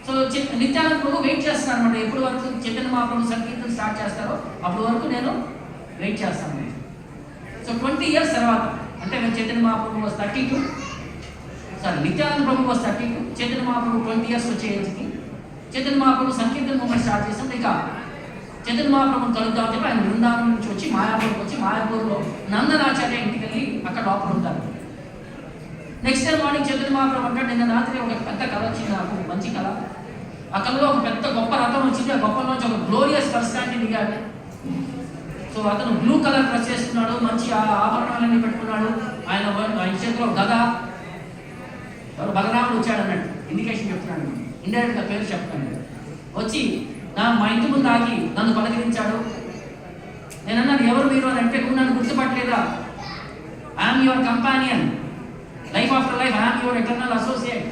So Nityananda ప్రభు wait చేస్తాను అనమాట. ఎప్పుడు వరకు చైతన్య మహాప్రభు సంకీర్తన స్టార్ట్ చేస్తారో అప్పటి వరకు నేను వెయిట్ చేస్తాను. సో 20 years తర్వాత, అంటే నేను Chaitanya Mahaprabhu was 32, Nityananda Prabhu was 32, Chaitanya Mahaprabhu 20 years వచ్చే ఏజ్కి చైతన్య మహాప్రభు సంకీర్తన మూమెంట్ స్టార్ట్ చేస్తాం. ఇక చైతన్య మహాప్రభుని కలుద్దాం చెప్పి ఆయన బృందావనం నుంచి వచ్చి మాయాపూర్కి వచ్చి మాయాపూర్లో నందనాచార్య ఇంటికి వెళ్ళి అక్కడ లోపల ఉంటారు. Next day morning Chaitanya Mahaprabhu అంటాడు, నిన్న రాత్రి ఒక పెద్ద కళ వచ్చింది నాకు, మంచి కళ. ఆ కళలో ఒక పెద్ద గొప్ప రథం వచ్చింది. ఆ గొప్పలోంచి ఒక గ్లోరియస్ పర్సనాలిటీ దిగాడు. సో అతను బ్లూ కలర్ డ్రెస్ చేసుకున్నాడు, మంచి ఆభరణాలన్నీ పెట్టుకున్నాడు. ఆయన చేతిలో గద, ఎవరు బలరాముడు వచ్చాడు అన్నట్టు ఇండికేషన్ చెప్తున్నాడు, ఇండైరెక్ట్గా పేరు చెప్తాను. వచ్చి మా ఇంటి ముందు ఆగి నన్ను పలకరించాడు. నేను అన్నాను, ఎవరు మీరు అని అంటే, నువ్వు నన్ను గుర్తుపట్టలేదా? I'm your companion, life after life, I'm your eternal associate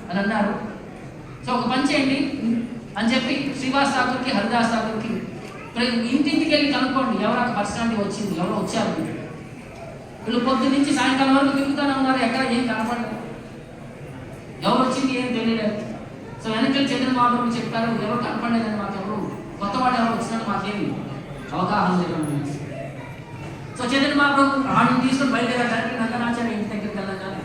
అని అన్నారు. సో ఒక పని చేయండి అని చెప్పి శ్రీవాస్ ఠాకూర్కి, హరిదాస్ ఠాకూర్కి ఇంటింటికి వెళ్ళి కనుక్కోండి ఎవరు పర్సనాలిటీ వచ్చింది, ఎవరో వచ్చారు. వీళ్ళు పొద్దు నుంచి సాయంకాలం వరకు తిరుగుతూనే ఉన్నారు, ఎక్కడ ఏం కనపడలేదు, ఎవరు వచ్చింది ఏం తెలియలేదు. సో వెనకెళ్ళి చైతన్య మహాప్రభు చెప్పారు, ఎవరు కనపడలేదని మాకెవరు, కొత్త వాళ్ళు ఎవరు వచ్చినట్టు మాకేమి అవగాహన లేదు. సో చైతన్య మహాప్రభు ఆడిని తీసుకొని బయలుదేరడానికి నందనాచార్య ఇంటి దగ్గరికి వెళ్ళగానే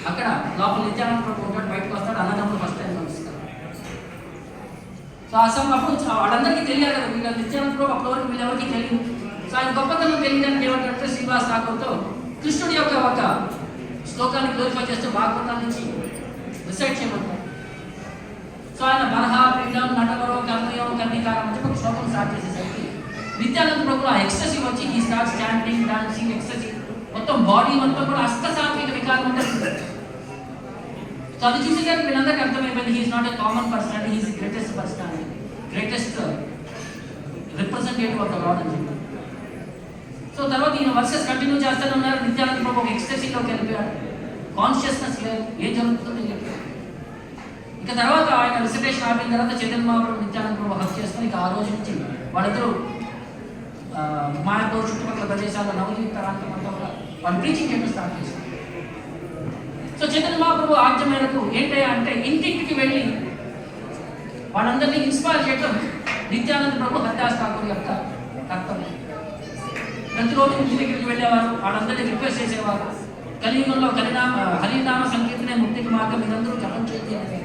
అక్కడ లోపల నిత్యానంద ప్రభు ఉంటాడు, బయటకు వస్తాడు. అన్నదమ్ములు ఫస్ట్ టైం కలుస్తారు. సో ఆ సమయం అప్పుడు వాళ్ళందరికీ తెలియాలి కదా, వీళ్ళ నిత్యానంద ప్రభు అప్పటి వరకు వీళ్ళెవరికి తెలియదు. సో ఆయన గొప్పతనం తెలియడానికి ఏమంటే శ్రీవాస్ ఠాకూర్తో కృష్ణుడి యొక్క ఒక శ్లోకాన్ని గ్లోరిఫై చేస్తూ భాగవతం నుంచి రిసైట్ చేయమంటారు. సో ఆయన బరహ, పీఠం, నటవరో, కర్మయో, కర్ణికారం అని చెప్పి ఒక శ్లోకం స్టార్ట్ చేసేసరికి నిత్యానంద ప్రభు ఆ ఎక్స్టసీ వచ్చి ఈ స్టార్ట్ స్టాండింగ్, డాన్సింగ్, ఎక్స్టసీ మొత్తం బాడీ మొత్తం కూడా అష్టసాత్విక వికారం ఉంటుంది. సో అది చూసేసరికి వీళ్ళందరికీ అర్థమైపోయింది, he's not a common personality, he's the greatest personality, greatest representative of the lord అని చెప్పి. సో తర్వాత ఈయన వర్సెస్ కంటిన్యూ చేస్తూనే ఉన్నారు. నిత్యానంద ప్రభు ఒక ఎక్స్టసీలోకి వెళ్ళిపోయాడు, కాన్షియస్నెస్ లేదు, ఏం జరుగుతుందని చెప్పి. ఇక తర్వాత ఆయన రిసర్టేషన్ ఆపిన తర్వాత చైతన్య మహాప్రభు నిత్యానంద ప్రభు హక్ చేసుకుని ఇక ఆ రోజు నుంచి వాళ్ళిద్దరూ మాయాపూర్ చుట్టుపక్కల ప్రదేశాల్లో నవదీప్ ప్రాంతం అంతా కూడా వాళ్ళు ప్రీచింగ్ చేయడం స్టార్ట్ చేశారు. సో చైతన్య మహాప్రభు ఆజ్ఞ మేరకు ఏంటయ్యా అంటే ఇంటింటికి వెళ్ళి వాళ్ళందరినీ ఇన్స్పైర్ చేయడం నిత్యానంద ప్రభు, హరిదాస్ ఠాకూర్ యొక్క కర్తవ్యం. ప్రతిరోజు ఇంటి దగ్గరికి వెళ్ళేవారు, వాళ్ళందరినీ రిక్వెస్ట్ చేసేవారు, కలియుగంలో హరినామ సంకీర్తనే ముక్తికి మార్గం, మీరందరూ జపం చేయండి.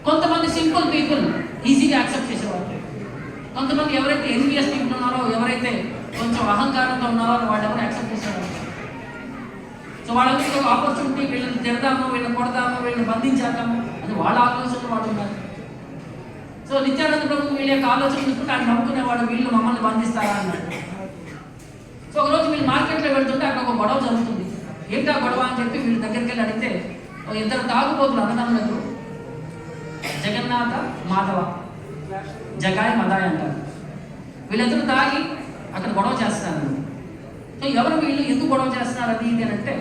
కొంతమంది సింపుల్ పీపుల్ ఈజీగా యాక్సెప్ట్ చేసేవారు. కొంతమంది ఎవరైతే ఎన్విఎస్ పీపుల్ ఉన్నారో, ఎవరైతే కొంచెం అహంకారంగా ఉన్నారో వాళ్ళు ఎవరు యాక్సెప్ట్ చేసేవారు. సో వాళ్ళందరికీ ఒక ఆపర్చునిటీ, వీళ్ళని తిడదాము, వీళ్ళని కొడదాము, వీళ్ళని బంధించేద్దాము అని వాళ్ళ ఆలోచనలు వాళ్ళు ఉన్నారు. సో నిత్యానంద ప్రభు వీళ్ళ యొక్క ఆలోచన చూసుకుంటే ఆయన నమ్ముకునేవాడు, వీళ్ళు మమ్మల్ని బంధిస్తారా అన్నాడు. సో ఒకరోజు వీళ్ళు మార్కెట్లో వెళ్తుంటే అక్కడ ఒక గొడవ జరుగుతుంది. ఏంటా గొడవ అని చెప్పి వీళ్ళ దగ్గరికి వెళ్ళి అడిగితే ఇద్దరు తాగుబోతులు అన్నదమ్ములకు, జగన్నాథ మాధవ, జగాయ్ మదాయ్ అంటారు. వీళ్ళిద్దరూ తాగి అక్కడ గొడవ చేస్తున్నారు. సో ఎవరు వీళ్ళు, ఎందుకు గొడవ చేస్తున్నారు అది ఇది అని అంటే,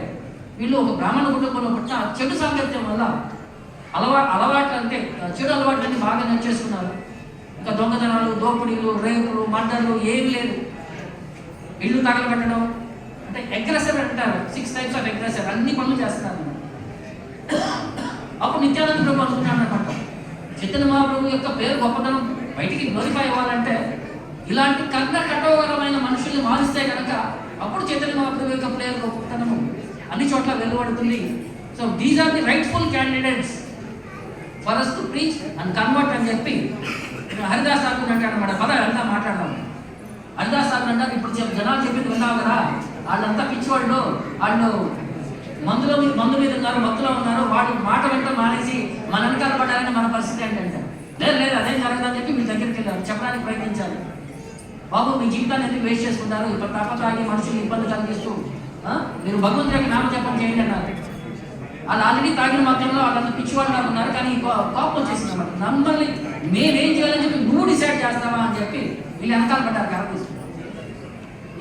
వీళ్ళు ఒక బ్రాహ్మణ కుటుంబంలో పుట్టిన చెడు సాంగత్యం వల్ల అలవాట్లు అంటే చెడు అలవాట్లన్నీ బాగా నేర్చేసుకున్నారు. ఇంకా దొంగతనాలు, దోపిడీలు, రేపులు, మర్డర్లు ఏమి లేదు. ఇల్లు తగలబెట్టడం అంటే అగ్రెసర్ అంటారు, 6 types ఆఫ్ అగ్రెసర్, అన్ని పనులు చేస్తున్నారు. అప్పుడు నిత్యానంద ప్రభు అనుకున్నాడు అనమాట, చైతన్య మహాప్రభు యొక్క పేరు గొప్పతనం బయటికి గ్లోరిఫై అవ్వాలంటే ఇలాంటి కర్ణ కఠోరమైన మనుషుల్ని మారిస్తే కనుక అప్పుడు చైతన్య మహాప్రభు యొక్క పేరు గొప్పతనము అన్ని చోట్ల వెలువడుతుంది. So these are the rightful candidates for us to preach and convert అని చెప్పి హరిదాస్ ఠాకూర్ అంటాడు అనమాట. పద అంతా మాట్లాడదాం. హరిదాస్ ఠాకూర్ అంటారు, ఇప్పుడు జనాలు చెప్పింది విన్నావు కదా, వాళ్ళంతా పిచ్చివాళ్ళు, వాళ్ళు మందు మీద ఉన్నారు, మత్తులో ఉన్నారు, వాటి మాట వెంట మానేసి మన వెనకాల పడాలని మన పరిస్థితి ఏంటంటే, లేదు అదేం జరగదని చెప్పి మీ దగ్గరికి వెళ్ళారు, చెప్పడానికి ప్రయత్నించాలి. బాబు మీ జీవితాన్ని ఎందుకు వేస్ట్ చేసుకుంటారు, ఇప్పుడు తాపత్రాగి మనుషులు ఇబ్బంది కలిగిస్తూ మీరు భగవంతుడి యొక్క నామజపం చేయండి అన్నారు. వాళ్ళు ఆల్రెడీ తాగిన మధ్యలో వాళ్ళంతా పిచ్చివాళ్ళు ఉన్నారు, కానీ కోపం వచ్చేసింది అన్నమాట. మమ్మల్ని మేమేం చేయాలని చెప్పి నువ్వు డిసైడ్ చేస్తావా అని చెప్పి వీళ్ళు వెనకాల పడ్డారు కర తీసుకుని.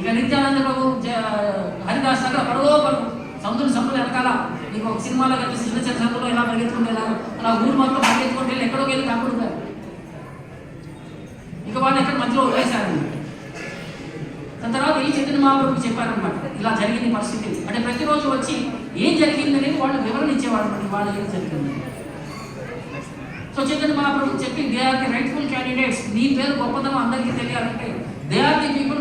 ఇక నిత్యానంద ప్రభు, హరిదాస్ దగ్గర పరుగో పరుగు సముద్రం వెనకాల నీకు ఒక సినిమాలో కనిపిస్తే చిన్న చిన్న సందులో ఎలా పరిగెత్తుకుంటేలారు అలా ఊరు మొత్తం పరిగెత్తుకుంటే వెళ్ళి ఎక్కడో వెళ్ళి కాకుండా ఇక వాళ్ళు ఎక్కడ మధ్యలో వదిలేశారు. దాని తర్వాత ఈ చైతన్య మహాప్రభుకి చెప్పారనమాట, ఇలా జరిగింది పరిస్థితి అంటే. ప్రతిరోజు వచ్చి ఏం జరిగింది అనేది వాళ్ళు వివరణ ఇచ్చేవాళ్ళు, వాళ్ళ ఏం జరిగింది. సో చైతన్య మహాప్రభు చెప్పి they are the rightful candidates. నీ పేరు గొప్పతనం అందరికీ తెలియాలంటే దే ఆర్ ది పీపుల్